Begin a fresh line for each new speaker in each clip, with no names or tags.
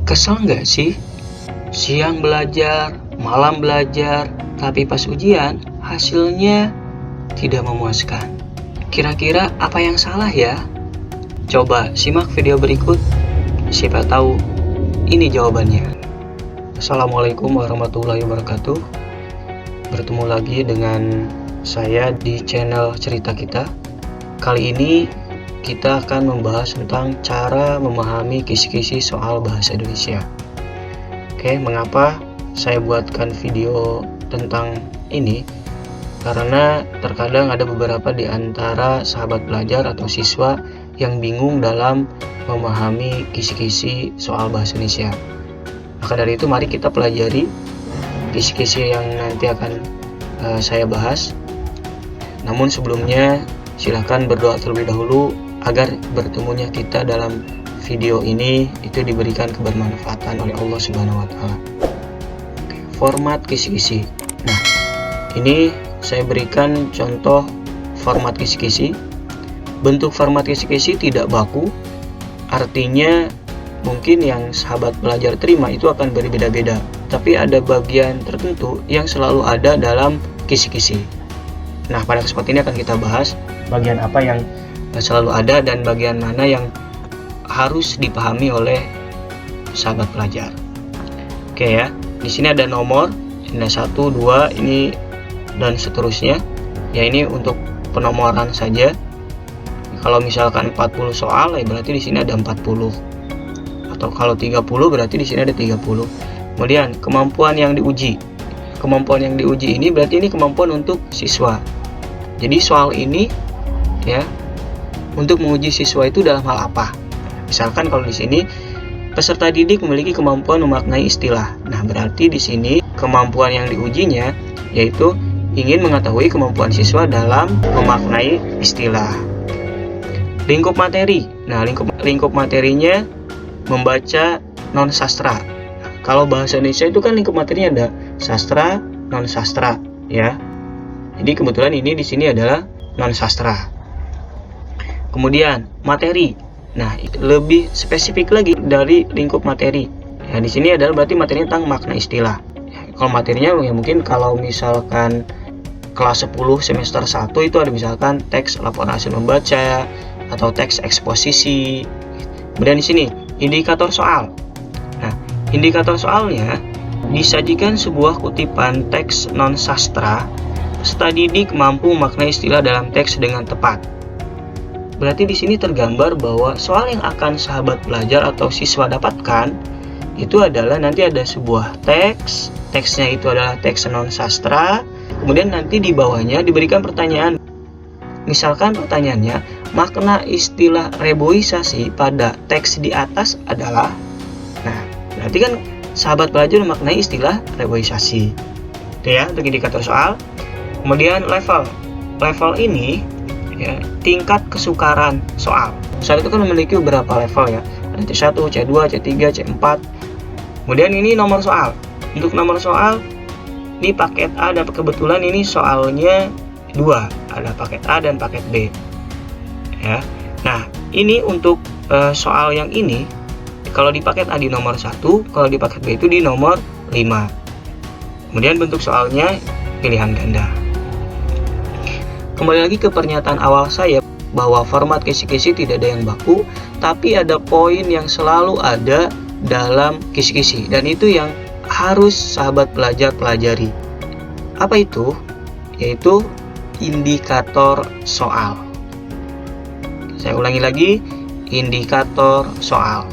Kesel nggak sih? Siang belajar, malam belajar, tapi pas ujian hasilnya tidak memuaskan. Kira-kira apa yang salah ya? Coba simak video berikut, siapa tahu ini jawabannya. Assalamualaikum warahmatullahi wabarakatuh. Bertemu lagi dengan saya di channel Cerita Kita. Kali ini kita akan membahas tentang cara memahami kisi-kisi soal bahasa Indonesia. Oke, mengapa saya buatkan video tentang ini? Karena terkadang ada beberapa di antara sahabat pelajar atau siswa yang bingung dalam memahami kisi-kisi soal bahasa Indonesia. Maka dari itu mari kita pelajari kisi-kisi yang nanti akan saya bahas. Namun sebelumnya silahkan berdoa terlebih dahulu agar bertemunya kita dalam video ini itu diberikan kebermanfaatan oleh Allah Subhanahu wa Ta'ala. Format kisi-kisi. Nah, ini saya berikan contoh format kisi-kisi. Bentuk format kisi-kisi tidak baku, artinya mungkin yang sahabat pelajar terima itu akan berbeda-beda, tapi ada bagian tertentu yang selalu ada dalam kisi-kisi. Nah, pada kesempatan ini akan kita bahas bagian apa yang selalu ada dan bagian mana yang harus dipahami oleh sahabat pelajar. Oke ya, di sini ada nomor, ada 1, 2, ini dan seterusnya. Ya, ini untuk penomoran saja. Kalau misalkan 40 soal, ya berarti di sini ada 40. Atau kalau 30 berarti di sini ada 30. Kemudian kemampuan yang diuji. Kemampuan yang diuji ini berarti ini kemampuan untuk siswa. Jadi soal ini ya untuk menguji siswa itu dalam hal apa? Misalkan kalau di sini peserta didik memiliki kemampuan memaknai istilah. Nah, berarti di sini kemampuan yang diujinya yaitu ingin mengetahui kemampuan siswa dalam memaknai istilah. Lingkup materi. Nah, lingkup materinya membaca non sastra. Kalau bahasa Indonesia itu kan lingkup materinya ada sastra, non sastra, ya. Jadi kebetulan ini di sini adalah non sastra. Kemudian materi. Nah, lebih spesifik lagi dari lingkup materi. Ya, di sini adalah berarti materinya tentang makna istilah. Ya, kalau materinya ya mungkin kalau misalkan kelas 10 semester 1 itu ada misalkan teks laporan hasil membaca atau teks eksposisi. Kemudian di sini indikator soal. Nah, indikator soalnya disajikan sebuah kutipan teks non sastra. Peserta didik mampu memaknai istilah dalam teks dengan tepat. Berarti di sini tergambar bahwa soal yang akan sahabat pelajar atau siswa dapatkan itu adalah nanti ada sebuah teks, teksnya itu adalah teks non sastra, kemudian nanti di bawahnya diberikan pertanyaan. Misalkan pertanyaannya, makna istilah reboisasi pada teks di atas adalah. Nah, berarti kan sahabat pelajar memaknai istilah reboisasi. Itu ya untuk indikator soal. Kemudian level. Level ini ya, tingkat kesukaran soal. Soal itu kan memiliki beberapa level ya. Ada C1, C2, C3, C4. Kemudian ini nomor soal. Untuk nomor soal ini paket A dan kebetulan ini soalnya 2. Ada paket A dan paket B. Ya. Nah, ini untuk soal yang ini kalau di paket A di nomor 1, kalau di paket B itu di nomor 5. Kemudian bentuk soalnya pilihan ganda. Kembali lagi ke pernyataan awal saya bahwa format kisi-kisi tidak ada yang baku, tapi ada poin yang selalu ada dalam kisi-kisi dan itu yang harus sahabat pelajar pelajari. Apa itu? Yaitu indikator soal. Saya ulangi lagi, indikator soal.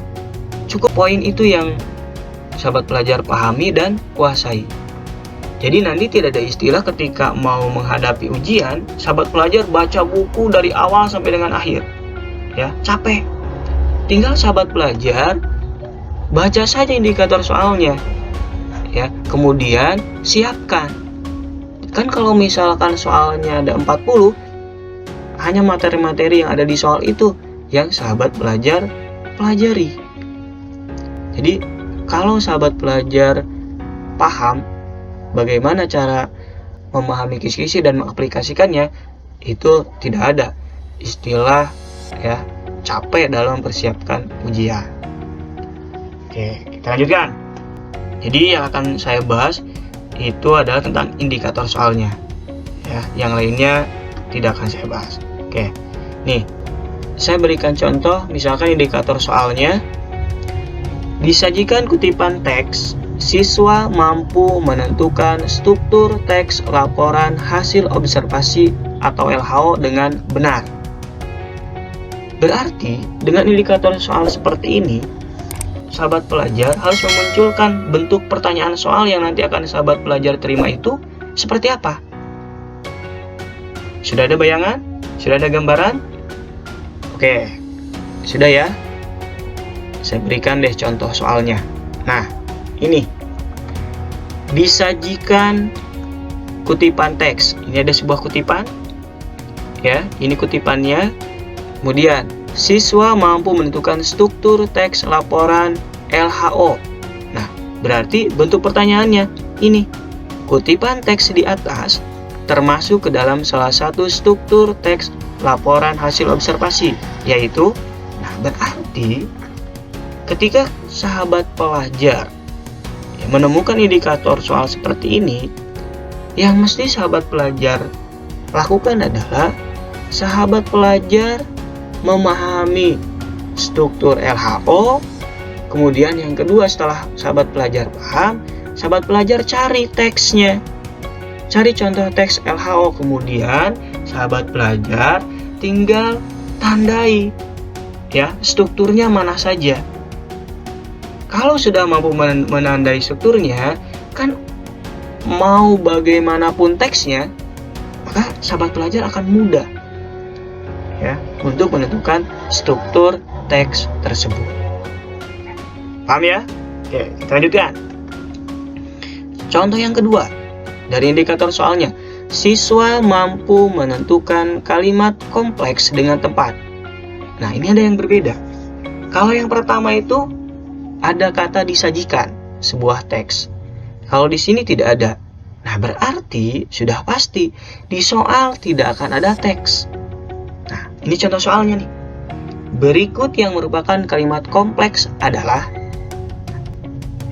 Cukup poin itu yang sahabat pelajar pahami dan kuasai. Jadi nanti tidak ada istilah ketika mau menghadapi ujian, sahabat pelajar baca buku dari awal sampai dengan akhir. Ya, capek. Tinggal sahabat pelajar baca saja indikator soalnya. Ya, kemudian siapkan. Kan kalau misalkan soalnya ada 40, hanya materi-materi yang ada di soal itu yang sahabat pelajar pelajari. Jadi, kalau sahabat pelajar paham bagaimana cara memahami kisi-kisi dan mengaplikasikannya, itu tidak ada istilah ya capek dalam mempersiapkan ujian. Oke, kita lanjutkan. Jadi yang akan saya bahas itu adalah tentang indikator soalnya. Ya, yang lainnya tidak akan saya bahas. Oke. Nih, saya berikan contoh, misalkan indikator soalnya disajikan kutipan teks, siswa mampu menentukan struktur teks laporan hasil observasi atau LHO dengan benar. Berarti, dengan indikator soal seperti ini, sahabat pelajar harus memunculkan bentuk pertanyaan soal yang nanti akan sahabat pelajar terima itu seperti apa. Sudah ada bayangan? Sudah ada gambaran? Oke, sudah ya? Saya berikan deh contoh soalnya. Nah, ini disajikan kutipan teks. Ini ada sebuah kutipan. Ya, ini kutipannya. Kemudian, siswa mampu menentukan struktur teks laporan LHO. Nah, berarti bentuk pertanyaannya ini. Kutipan teks di atas termasuk ke dalam salah satu struktur teks laporan hasil observasi, yaitu, nah berarti ketika sahabat pelajar menemukan indikator soal seperti ini, yang mesti sahabat pelajar lakukan adalah sahabat pelajar memahami struktur LHO. Kemudian yang kedua, setelah sahabat pelajar paham, sahabat pelajar cari teksnya, cari contoh teks LHO. Kemudian sahabat pelajar tinggal tandai ya strukturnya mana saja. Kalau sudah mampu menandai strukturnya, kan mau bagaimanapun teksnya, maka sahabat pelajar akan mudah ya untuk menentukan struktur teks tersebut. Paham ya? Oke, kita lanjutkan. Contoh yang kedua dari indikator soalnya, siswa mampu menentukan kalimat kompleks dengan tepat. Nah, ini ada yang berbeda. Kalau yang pertama itu ada kata disajikan sebuah teks. Kalau di sini tidak ada. Nah, berarti sudah pasti di soal tidak akan ada teks. Nah, ini contoh soalnya nih. Berikut yang merupakan kalimat kompleks adalah.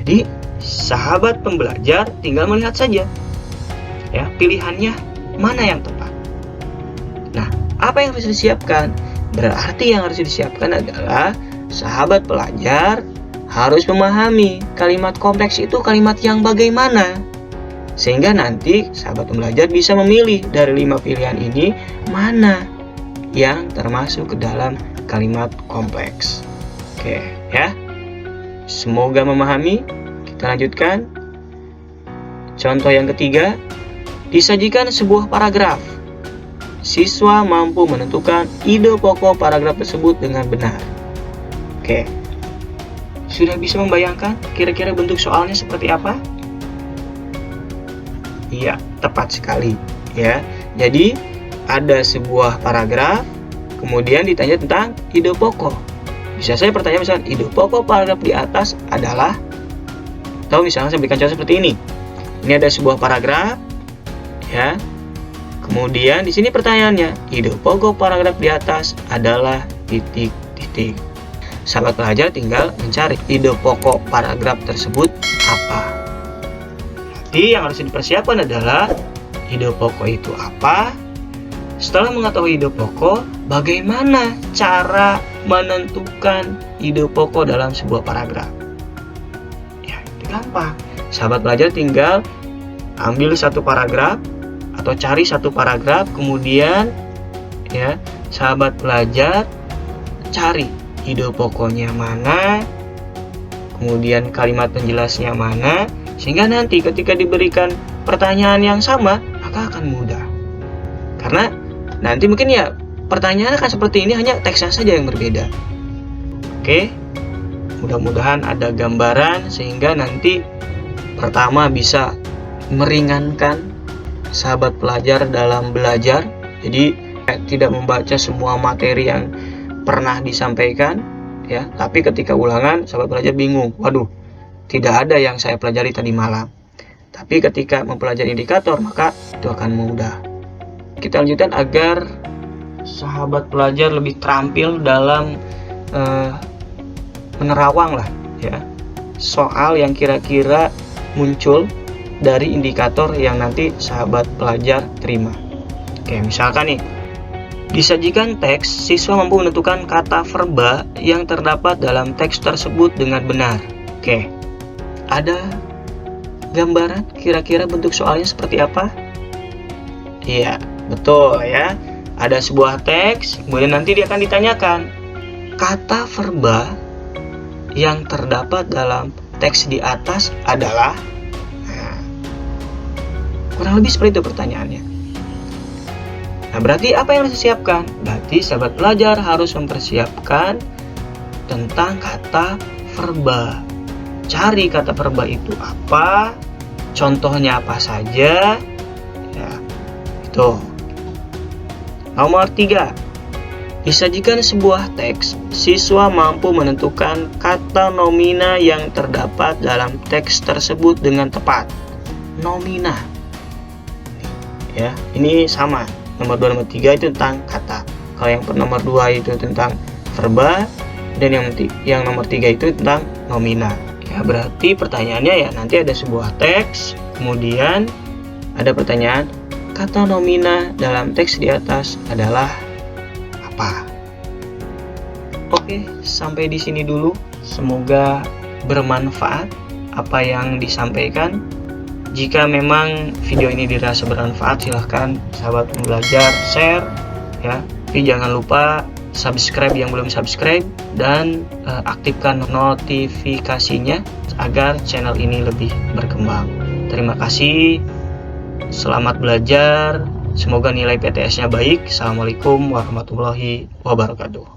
Jadi, sahabat pembelajar tinggal melihat saja. Ya, pilihannya mana yang tepat. Nah, apa yang harus disiapkan? Berarti yang harus disiapkan adalah sahabat pelajar harus memahami kalimat kompleks itu kalimat yang bagaimana. Sehingga nanti sahabat pembelajar bisa memilih dari 5 pilihan ini mana yang termasuk ke dalam kalimat kompleks. Oke, ya. Semoga memahami. Kita lanjutkan. Contoh yang ketiga, disajikan sebuah paragraf. Siswa mampu menentukan ide pokok paragraf tersebut dengan benar. Oke. Sudah bisa membayangkan kira-kira bentuk soalnya seperti apa? Iya, tepat sekali ya. Jadi ada sebuah paragraf, kemudian ditanya tentang ide pokok. Bisa saya pertanyaan misalnya ide pokok paragraf di atas adalah, atau misalnya saya berikan contoh seperti ini. Ini ada sebuah paragraf, ya. Kemudian di sini pertanyaannya, ide pokok paragraf di atas adalah titik-titik. Sahabat pelajar tinggal mencari ide pokok paragraf tersebut apa. Jadi yang harus dipersiapkan adalah ide pokok itu apa. Setelah mengetahui ide pokok, bagaimana cara menentukan ide pokok dalam sebuah paragraf? Ya, itu gampang. Sahabat pelajar tinggal ambil satu paragraf atau cari satu paragraf, kemudian ya, sahabat pelajar cari ide pokoknya mana, kemudian kalimat penjelasnya mana, sehingga nanti ketika diberikan pertanyaan yang sama, maka akan mudah. Karena nanti mungkin ya pertanyaan akan seperti ini, hanya teksnya saja yang berbeda. Oke, mudah-mudahan ada gambaran sehingga nanti pertama bisa meringankan sahabat pelajar dalam belajar. Jadi tidak membaca semua materi yang pernah disampaikan ya, tapi ketika ulangan sahabat pelajar bingung, waduh, tidak ada yang saya pelajari tadi malam. Tapi ketika mempelajari indikator, maka itu akan mudah. Kita lanjutkan agar sahabat pelajar lebih terampil dalam menerawang lah ya, soal yang kira-kira muncul dari indikator yang nanti sahabat pelajar terima. Oke, misalkan nih, disajikan teks, siswa mampu menentukan kata verba yang terdapat dalam teks tersebut dengan benar. Oke, ada gambaran kira-kira bentuk soalnya seperti apa? Iya, betul ya. Ada sebuah teks, kemudian nanti dia akan ditanyakan kata verba yang terdapat dalam teks di atas adalah. Kurang lebih seperti itu pertanyaannya. Nah, berarti apa yang harus disiapkan? Berarti sahabat pelajar harus mempersiapkan tentang kata verba. Cari kata verba itu apa, contohnya apa saja. Ya, itu. Nomor 3. Disajikan sebuah teks, siswa mampu menentukan kata nomina yang terdapat dalam teks tersebut dengan tepat. Nomina. Ya, ini sama. Nomor 2, nomor 3 itu tentang kata. Kalau yang nomor 2 itu tentang verba, dan yang nomor 3 itu tentang nomina. Ya, berarti pertanyaannya ya nanti ada sebuah teks, kemudian ada pertanyaan, kata nomina dalam teks di atas adalah apa? Oke, sampai di sini dulu. Semoga bermanfaat apa yang disampaikan. Jika memang video ini dirasa bermanfaat, silahkan sahabat belajar share ya. Tapi jangan lupa subscribe yang belum subscribe dan aktifkan notifikasinya agar channel ini lebih berkembang. Terima kasih. Selamat belajar. Semoga nilai PTS-nya baik. Assalamualaikum warahmatullahi wabarakatuh.